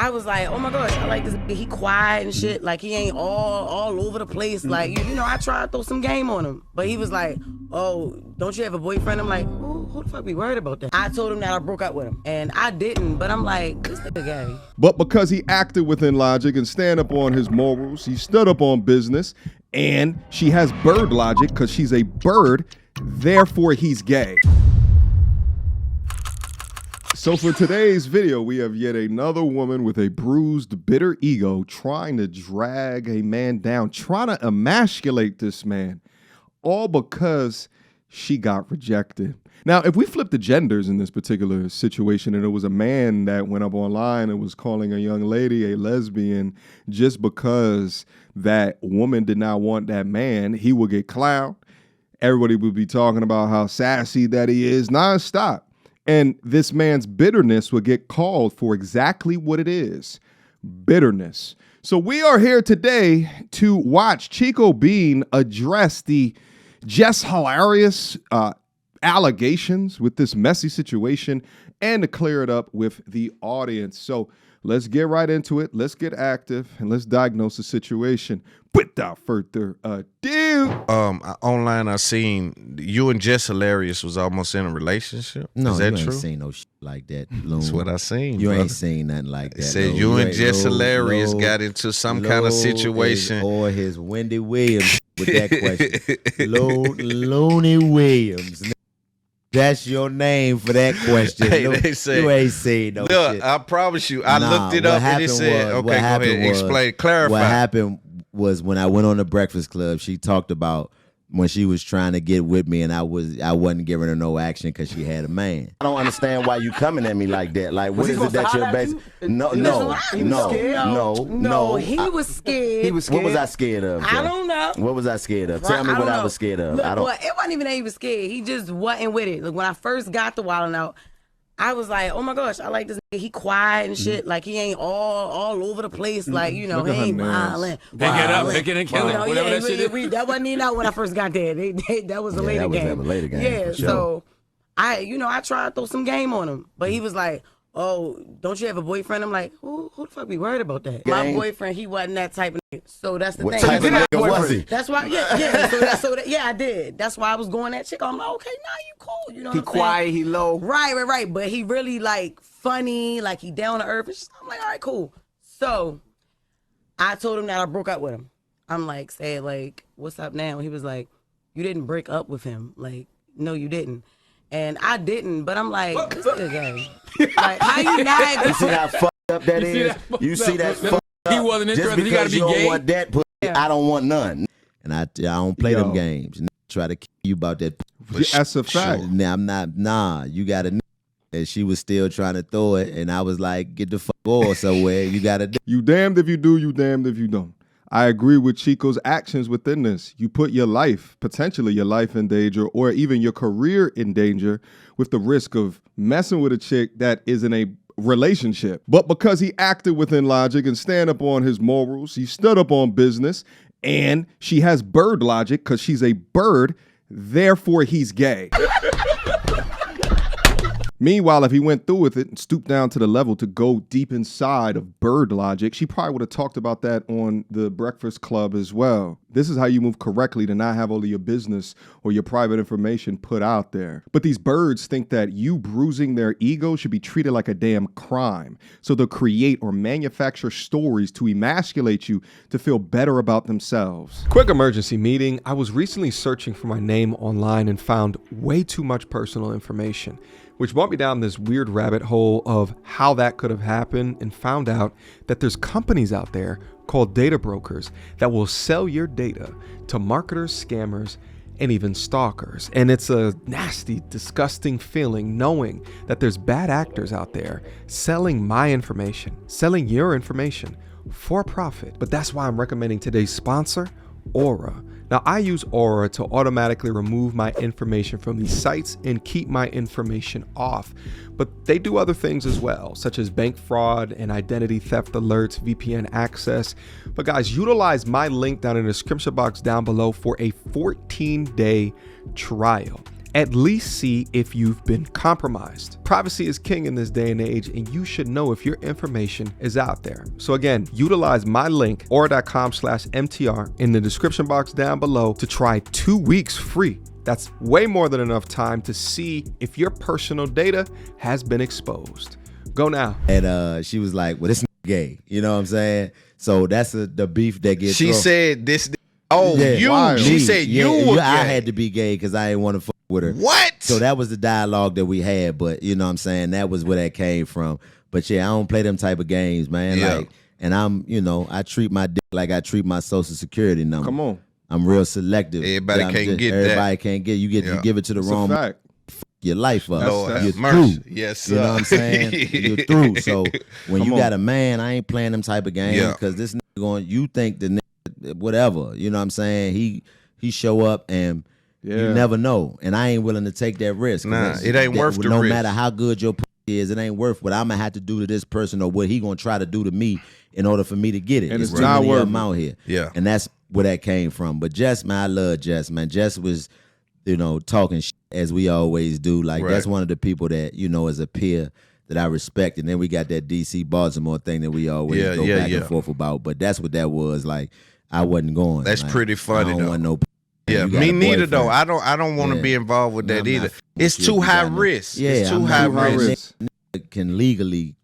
I was like, oh my gosh, I like this. He quiet and shit. Like, he ain't all over the place. Like, you know, I tried to throw some game on him. But he was like, oh, don't you have a boyfriend? I'm like, who the fuck be worried about that? I told him that I broke up with him. And I didn't, but I'm like, this nigga gay. But because he acted within logic and stand up on his morals, he stood up on business, and she has bird logic because she's a bird, therefore he's gay. So for today's video, we have yet another woman with a bruised, bitter ego trying to drag a man down, trying to emasculate this man, all because she got rejected. Now, if we flip the genders in this particular situation and it was a man that went up online and was calling a young lady a lesbian just because that woman did not want that man, he would get clowned. Everybody would be talking about how sassy that he is nonstop. And this man's bitterness would get called for exactly what it is, bitterness. So we are here today to watch Chico Bean address the just hilarious allegations with this messy situation and to clear it up with the audience. So let's get right into it. Let's get active and let's diagnose the situation without further ado. Online I seen you and Jess Hilarious was almost in a relationship. No, is that you true? ain't seen no shit like that, Loon. That's what I seen. You brother. ain't seen nothing like that. It said Loon. you and Jess Loon, Hilarious Loon, got into some kind of Loon situation. or his Wendy Williams with that question. Looney Williams. That's your name for that question. Hey, Look, they say, you ain't seen no look, shit. I promise you, I looked it what up and it happened said, was- what okay, go happened ahead, was- explain, clarify. What happened was when I went on the Breakfast Club, she talked about when she was trying to get with me and I wasn't giving her no action because she had a man. I don't understand why you coming at me like that. Like, what is it that you're basing? No. He was scared. He was scared. What was I scared of? I don't know. What was I scared of? Tell me what I was scared of. Look, I don't. well, it wasn't even that he was scared. He just wasn't with it. Look, when I first got the Wildin' Out, I was like, oh my gosh, I like this nigga. He quiet and shit. Like, he ain't all over the place. Like, you know, he ain't wildin'. Pick it up, pick it and kill it. Whatever that shit is. That wasn't even out when I first got there. That was a later game. That was a later game. Yeah, for sure. so I tried to throw some game on him. But he was like, oh, don't you have a boyfriend? I'm like, who the fuck be worried about that? My boyfriend, he wasn't that type of nigga. So that's the What thing. type of nigga was he? That's why, yeah. Yeah, I did. That's why I was going that chick. I'm like, okay, now you cool. You know what He I'm quiet, saying? he low. Right. But he really like funny, like he down to earth. I'm like, all right, cool. So I told him that I broke up with him. I'm like, say like, what's up now? He was like, you didn't break up with him. Like, no, you didn't. And I didn't, but I'm like, this nigga gay. Like, how you not? You see how fucked up that You see is? that You see that fucked fucked up? He wasn't Just interested, he gotta because be you don't gay? want that pussy, I don't want none. And I don't play them games. Try to kill you about that. That's a fact. Now I'm not. Nah, you got to. And she was still trying to throw it, and I was like, "Get the fuck off somewhere." You got to. You damned if you do, you damned if you don't. I agree with Chico's actions within this. You put your life, potentially your life in danger, or even your career in danger with the risk of messing with a chick that is in a relationship. But because he acted within logic and stand up on his morals, he stood up on business, and she has bird logic because she's a bird, therefore he's gay. Meanwhile, if he went through with it and stooped down to the level to go deep inside of bird logic, she probably would have talked about that on the Breakfast Club as well. This is how you move correctly to not have all of your business or your private information put out there. But these birds think that you bruising their ego should be treated like a damn crime. So they'll create or manufacture stories to emasculate you to feel better about themselves. Quick emergency meeting. I was recently searching for my name online and found way too much personal information, which brought me down this weird rabbit hole of how that could have happened, and found out that there's companies out there called data brokers that will sell your data to marketers, scammers, and even stalkers. And it's a nasty, disgusting feeling knowing that there's bad actors out there selling my information, selling your information for profit. But that's why I'm recommending today's sponsor, Aura. Now, I use Aura to automatically remove my information from these sites and keep my information off. But they do other things as well, such as bank fraud and identity theft alerts, VPN access. But guys, utilize my link down in the description box down below for a 14-day trial. at least see if you've been compromised. Privacy is king in this day and age, and you should know if your information is out there. So again, utilize my link, aura.com/MTR, in the description box down below to try 2 weeks free. That's way more than enough time to see if your personal data has been exposed. Go now. And she was like, well, this gay. You know what I'm saying? So that's the beef that gets She thrown. said this. Oh, Yeah. you. Wild. She said you were gay. I had to be gay because I didn't want to fuck with her. What? So that was the dialogue that we had. But you know what I'm saying? That was where that came from. But yeah, I don't play them type of games, man. Yeah. Like, and I'm, I treat my dick like I treat my social security number. Come on. I'm real selective. Everybody can't get that. Everybody can't get. You Yeah. give it to the It's wrong. a fact. Your life up. Lord That's have You're mercy. through. Yes, sir. You know what I'm saying? You're through. So when Come you on. got a man, I ain't playing them type of games Yeah. because this nigga going. You think the nigga, whatever. You know what I'm saying? He show up and you never know. And I ain't willing to take that risk. Nah, it ain't worth the no risk. matter how good your pussy is, it ain't worth what I'm gonna have to do to this person or what he gonna try to do to me in order for me to get it. And it's too not many worth of them it. out here. Yeah. And that's where that came from. But Jess, man, I love Jess, man. Jess was, talking shit as we always do. Like Right. that's one of the people that, as a peer that I respect. And then we got that DC Baltimore thing that we always go back and forth about. But that's what that was. Like I wasn't going. That's Like, pretty funny, I don't though. want no. Yeah, You got me a neither boyfriend. though. I don't want to Yeah. be involved with No, that I'm either. not It's fucking too with you. high You got no- risk. Yeah, it's too I'm high not High risk. risk. Can legally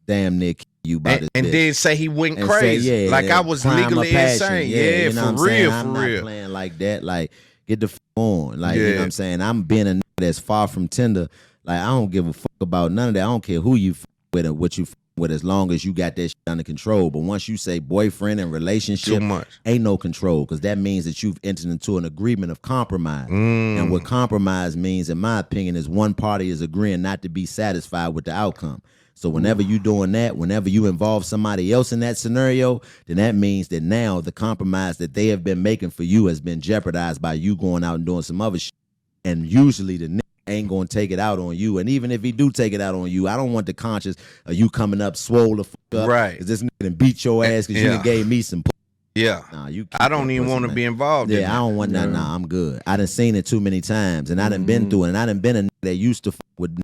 damn near kill you by this. And bitch. then say he went And crazy, say, like I was crime of legally passion. insane. you Yeah, know what for I'm saying? real, I'm for not real. playing like that. Like, get the on. Like, you know Yeah. what I'm saying? I'm being a nigga that's far from tender. Like, I don't give a fuck about none of that. I don't care who you with or what you with, as long as you got that shit under control. But once you say boyfriend and relationship, Too much. ain't no control, because that means that you've entered into an agreement of compromise. Mm. And what compromise means, in my opinion, is one party is agreeing not to be satisfied with the outcome. So whenever you doing that, whenever you involve somebody else in that scenario, then that means that now the compromise that they have been making for you has been jeopardized by you going out and doing some other shit. And usually the nigga ain't gonna take it out on you. And even if he do take it out on you, I don't want the conscience of you coming up swole the fuck up. Right. Cause this nigga done beat your ass because you Yeah. done gave me some Yeah. Nah, you keep I don't that even pussy, want to man. be involved in Yeah, I that. don't want that. Nah, I'm good. I done seen it too many times, and I done been through it, and I done been a nigga that used to fuck with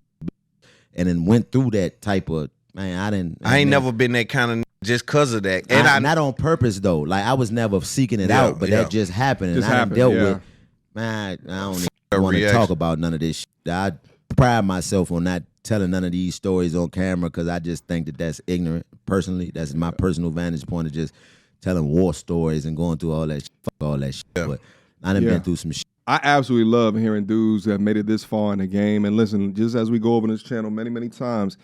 and then went through that type of, man, I ain't never been that kind of just because of that. And I not on purpose though. Like I was never seeking it Yeah, out, but yeah. that just happened, and Just I done happened, dealt yeah. with. Man, I don't a even want to reaction. talk about none of this shit. I pride myself on not telling none of these stories on camera because I just think that that's ignorant. Personally, that's my personal vantage point of just telling war stories and going through all that shit. Fuck all that shit. But I done Yeah. been through some shit. I absolutely love hearing dudes that made it this far in the game. And listen, just as we go over this channel many, many times,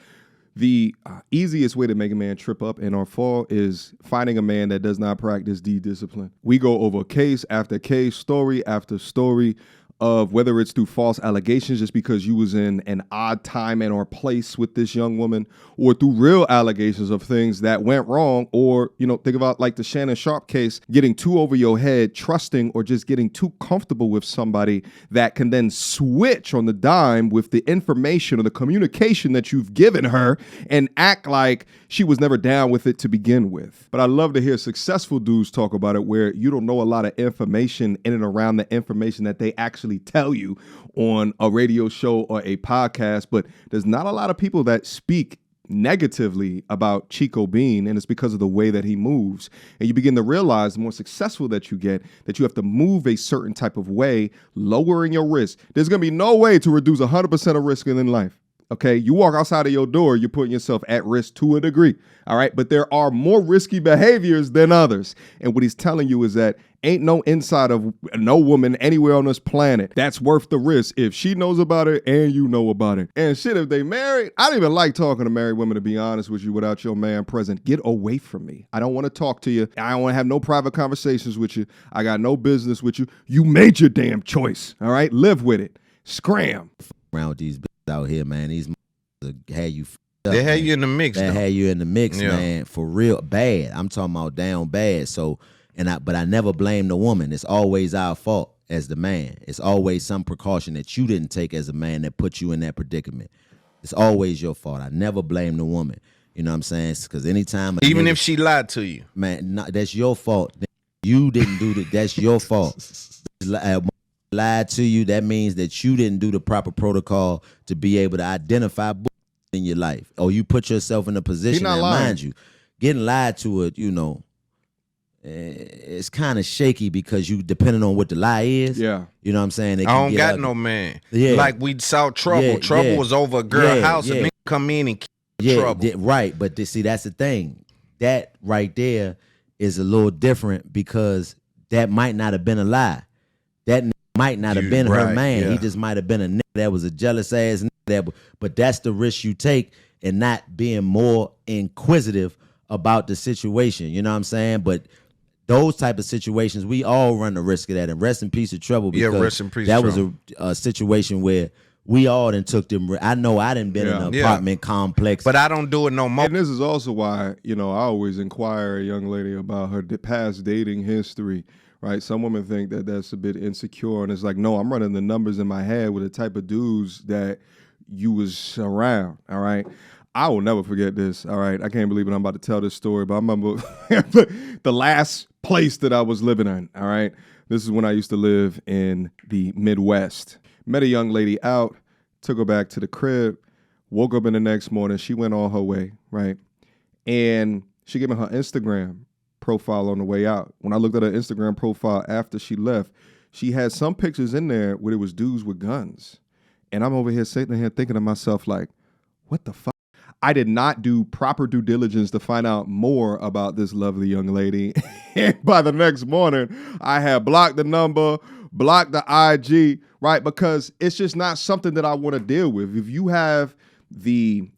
the easiest way to make a man trip up and or fall is finding a man that does not practice D-discipline. We go over case after case, story after story of whether it's through false allegations just because you was in an odd time and or place with this young woman, or through real allegations of things that went wrong, or, think about like the Shannon Sharp case, getting too over your head, trusting or just getting too comfortable with somebody that can then switch on the dime with the information or the communication that you've given her and act like she was never down with it to begin with. But I love to hear successful dudes talk about it where you don't know a lot of information in and around the information that they actually tell you on a radio show or a podcast. But there's not a lot of people that speak negatively about Chico Bean, and it's because of the way that he moves. And you begin to realize the more successful that you get, that you have to move a certain type of way, lowering your risk. There's going to be no way to reduce 100% of risk in life. Okay, you walk outside of your door, you're putting yourself at risk to a degree. All right, but there are more risky behaviors than others. And what he's telling you is that ain't no inside of no woman anywhere on this planet that's worth the risk if she knows about it and you know about it. And shit, if they married, I don't even like talking to married women, to be honest with you, without your man present. Get away from me. I don't want to talk to you. I don't want to have no private conversations with you. I got no business with you. You made your damn choice. All right, live with it. Scram. Around with these bitches out here, man. These had you up, They had man. you in the mix, They though. had you in the mix, Yeah. man, for real bad. I'm talking about down bad. So, but I never blame the woman. It's always our fault as the man. It's always some precaution that you didn't take as a man that put you in that predicament. It's always your fault. I never blame the woman. You know what I'm saying? Because anytime Even if she lied to you. man, that's your fault. You didn't do that. That's your fault. lied to you, that means that you didn't do the proper protocol to be able to identify in your life, or you put yourself in a position that, mind you, getting lied to it, it's kind of shaky because you depending on what the lie is. Yeah. You know what I'm saying? I don't got no man. Yeah. Like we saw Trouble. Yeah, Trouble was over a girl house and nigga come in and kill Trouble. Right. But see, that's the thing. That right there is a little different because that might not have been a lie. That might not have been her man. He just might have been a nigga that was a jealous ass nigga. But that's the risk you take in not being more inquisitive about the situation. You know what I'm saying? But those type of situations, we all run the risk of that. And rest in peace of Trouble. Because rest in peace. That was a situation where we all done took them. I know I done been in an apartment complex, but I don't do it no more. And this is also why I always inquire a young lady about her past dating history. Right? Some women think that that's a bit insecure, and it's like, no, I'm running the numbers in my head with the type of dudes that you was around. All right. I will never forget this. All right. I can't believe it. I'm about to tell this story, but I remember the last place that I was living in. All right. This is when I used to live in the Midwest. Met a young lady out, took her back to the crib, woke up in the next morning. She went on her way. Right. And she gave me her Instagram profile on the way out. When I looked at her Instagram profile after she left, she had some pictures in there where it was dudes with guns. And I'm over here sitting here thinking to myself, like, what the fuck? I did not do proper due diligence to find out more about this lovely young lady. And by the next morning, I had blocked the number, blocked the IG, right? Because it's just not something that I want to deal with. If you have the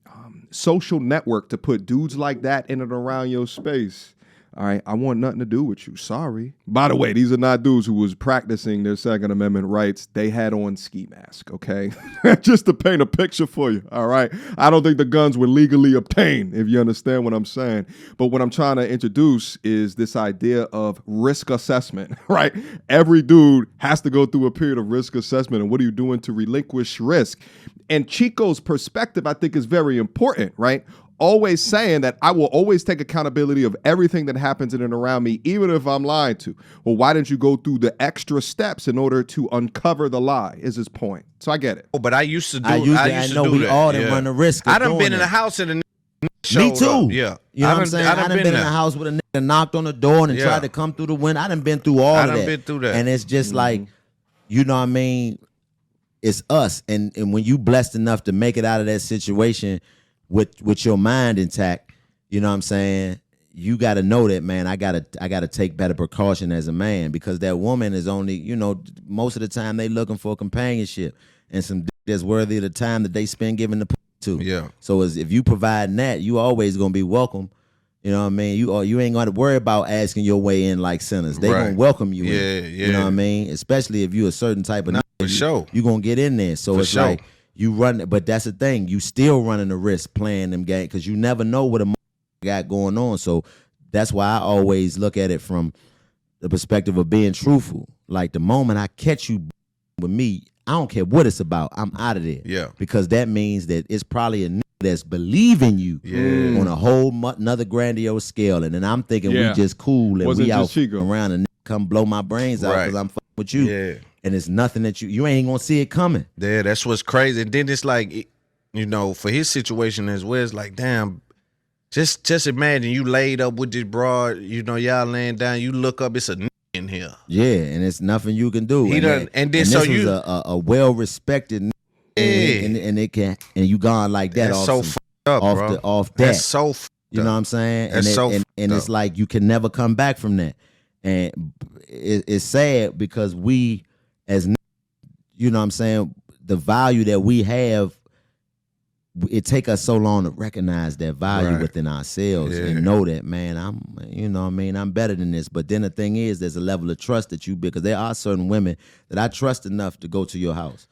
social network to put dudes like that in and around your space, all right, I want nothing to do with you. Sorry. By the way, these are not dudes who was practicing their Second Amendment rights. They had on ski mask, okay? Just to paint a picture for you, all right? I don't think the guns were legally obtained, if you understand what I'm saying. But what I'm trying to introduce is this idea of risk assessment, right? Every dude has to go through a period of risk assessment. And what are you doing to relinquish risk? And Chico's perspective, I think, is very important, right? Always saying that I will always take accountability of everything that happens in and around me, even if I'm lied to. Well, why didn't you go through the extra steps in order to uncover the lie, is his point. So I get it. Oh, but I used to do I know we all done run the risk of I done been in that. the house and Me too. Up. Yeah. You know what I'm saying? I done been in the house with a nigga knocked on the door and tried to come through the window. I done been through all of that. I done been through that. And it's just like, you know what I mean? It's us. And when you blessed enough to make it out of that situation with your mind intact, you know what I'm saying? You got to know that, man, I got to take better precaution as a man, because that woman is only, most of the time they looking for companionship and some that's worthy of the time that they spend giving the to. Yeah. So if you provide that, you always going to be welcome. You know what I mean? You ain't going to worry about asking your way in like sinners. They going to welcome you in. You know what I mean? Especially if you a certain type of for sure. You going to get in there. So it's like you run, but that's the thing. You still running the risk playing them games because you never know what a got going on. So that's why I always look at it from the perspective of being truthful. Like the moment I catch you with me, I don't care what it's about. I'm out of there. Yeah. Because that means that it's probably a nigga that's believing you on a whole another grandiose scale. And then I'm thinking we just cool and we out around and come blow my brains out because I'm fucking with you. Yeah. And it's nothing that you ain't gonna see it coming. Yeah, that's what's crazy. And then it's like, for his situation as well, it's like, damn, just imagine you laid up with this broad, y'all laying down, you look up, it's a nigga in here. Yeah, and it's nothing you can do. And this was a well-respected nigga, and it can, and you gone like that that's so fucked up, bro. Off that. That's so fucked up. You know what I'm saying? And it's like you can never come back from that. And it's sad because we, as you know what I'm saying, the value that we have, it take us so long to recognize that value within ourselves and know that, man, I'm better than this. But then the thing is, there's a level of trust that you build, because there are certain women that I trust enough to go to your house.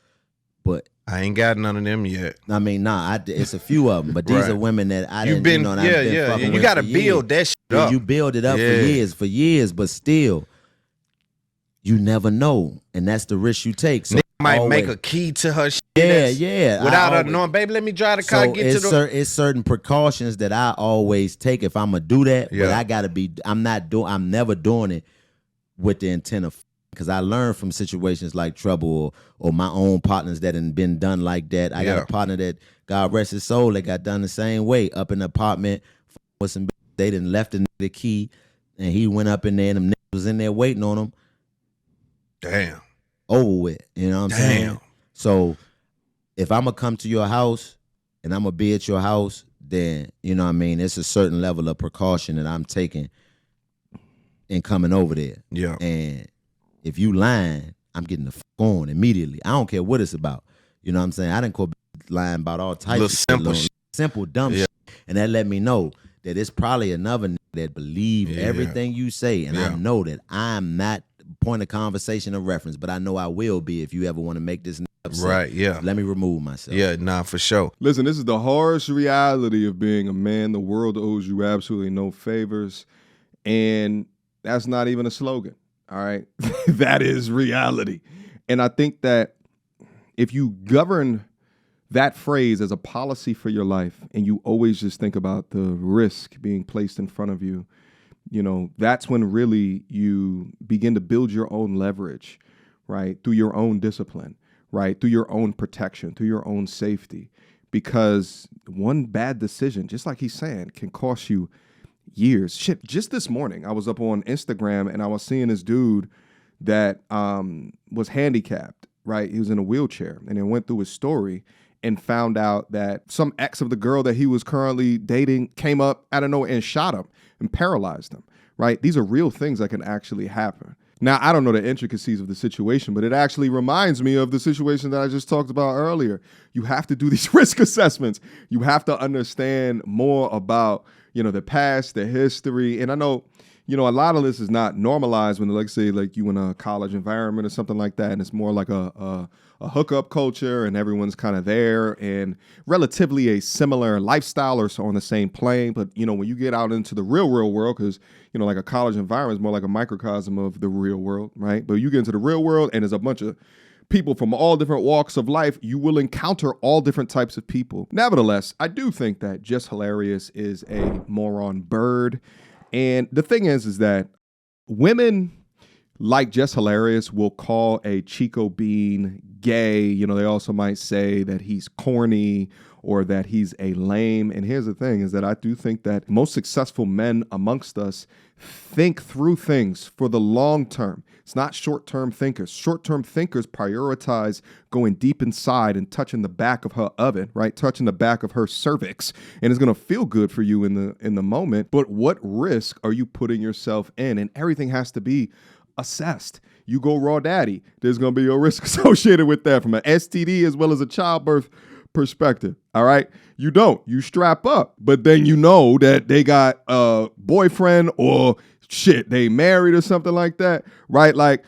But I ain't got none of them yet. I mean, it's a few of them, but these are women that I didn't. You got to build that shit up. You build it up for years, but still, you never know, and that's the risk you take. So might make a key to her shit. Without her knowing, baby, let me drive the car, get to the... It's certain precautions that I always take if I'm going to do that, but I got to be... I'm never doing it with the intent of because I learned from situations like Trouble or my own partners that had been done like that. I got a partner that, God rest his soul, that got done the same way, up in the apartment with some. They done left the key, and he went up in there, and them niggas was in there waiting on him. Damn. Over with, you know what I'm saying? So if I'm going to come to your house and I'm going to be at your house, then, you know what I mean, it's a certain level of precaution that I'm taking in coming over there. Yeah. And if you lying, I'm getting the fuck on immediately. I don't care what it's about. You know what I'm saying? I didn't quit lying about all types of shit. Simple, dumb shit. And that let me know that it's probably another nigga that believe everything you say. And I know that I'm not point of conversation or reference, but I know I will be if you ever want to make this upset. Right, yeah. Let me remove myself. Yeah, nah, for sure. Listen, this is the harsh reality of being a man. The world owes you absolutely no favors. And that's not even a slogan, all right? That is reality. And I think that if you govern that phrase as a policy for your life and you always just think about the risk being placed in front of you, you know, that's when really you begin to build your own leverage, right? Through your own discipline, right? Through your own protection, through your own safety. Because one bad decision, just like he's saying, can cost you years. Shit, just this morning, I was up on Instagram and I was seeing this dude that was handicapped, right? He was in a wheelchair, and then went through his story and found out that some ex of the girl that he was currently dating came up out of nowhere and shot him and paralyzed him, right? These are real things that can actually happen. Now, I don't know the intricacies of the situation, but it actually reminds me of the situation that I just talked about earlier. You have to do these risk assessments. You have to understand more about, you know, the past, the history. And I know, you know, a lot of this is not normalized when, like, say, like you in a college environment or something like that, and it's more like a hookup culture, and everyone's kind of there, and relatively a similar lifestyle or so on the same plane. But, you know, when you get out into the real world, because, you know, like a college environment is more like a microcosm of the real world, right? But you get into the real world, and there's a bunch of people from all different walks of life. You will encounter all different types of people. Nevertheless, I do think that Jess Hilarious is a moron bird. And the thing is that women like Jess Hilarious will call a Chico Bean gay. You know, they also might say that he's corny or that he's a lame. And here's the thing, is that I do think that most successful men amongst us think through things for the long term. It's not short-term thinkers. Short-term thinkers prioritize going deep inside and touching the back of her oven, right? Touching the back of her cervix. And it's going to feel good for you in the moment. But what risk are you putting yourself in? And everything has to be assessed. You go raw daddy, there's going to be a risk associated with that from an STD as well as a childbirth perspective. All right. You don't. You strap up. But then you know that they got a boyfriend or shit, they married or something like that, right? Like,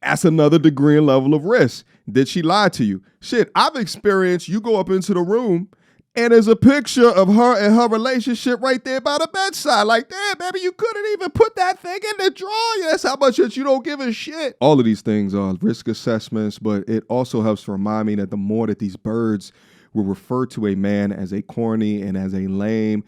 that's another degree and level of risk. Did she lie to you? Shit, I've experienced you go up into the room and there's a picture of her and her relationship right there by the bedside. Like, damn, baby, you couldn't even put that thing in the drawer. That's how much that you don't give a shit. All of these things are risk assessments, but it also helps to remind me that the more that these birds will refer to a man as a corny and as a lame,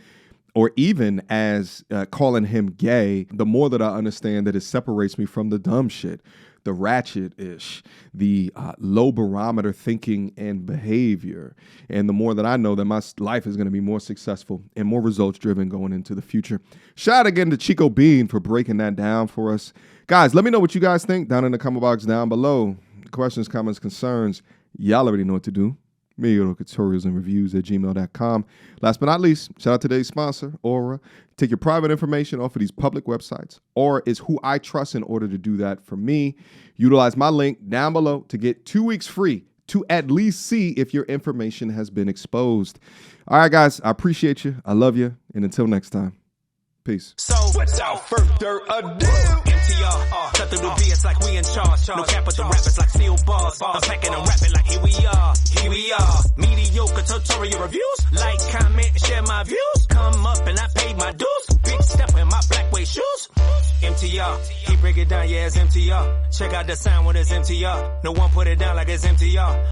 or even as calling him gay, the more that I understand that it separates me from the dumb shit, the ratchet-ish, the low barometer thinking and behavior. And the more that I know that my life is going to be more successful and more results-driven going into the future. Shout out again to Chico Bean for breaking that down for us. Guys, let me know what you guys think down in the comment box down below. Questions, comments, concerns, y'all already know what to do. Mediocre tutorials and reviews at gmail.com. Last but not least, shout out to today's sponsor, Aura. Take your private information off of these public websites. Aura is who I trust in order to do that for me. Utilize my link down below to get 2 weeks free to at least see if your information has been exposed. All right, guys, I appreciate you. I love you. And until next time, peace. So without further ado, MTR, cut through the BS like we in charge. No cap with the rappers like steel bars. I'm packing and rapping like here we are. Mediocre tutorial reviews. Like, comment, share my views. Come up and I paid my dues. Big step in my black way shoes. MTR, he break it down, yeah, it's MTR. Check out the sound with his MTR. No one put it down like it's MTR.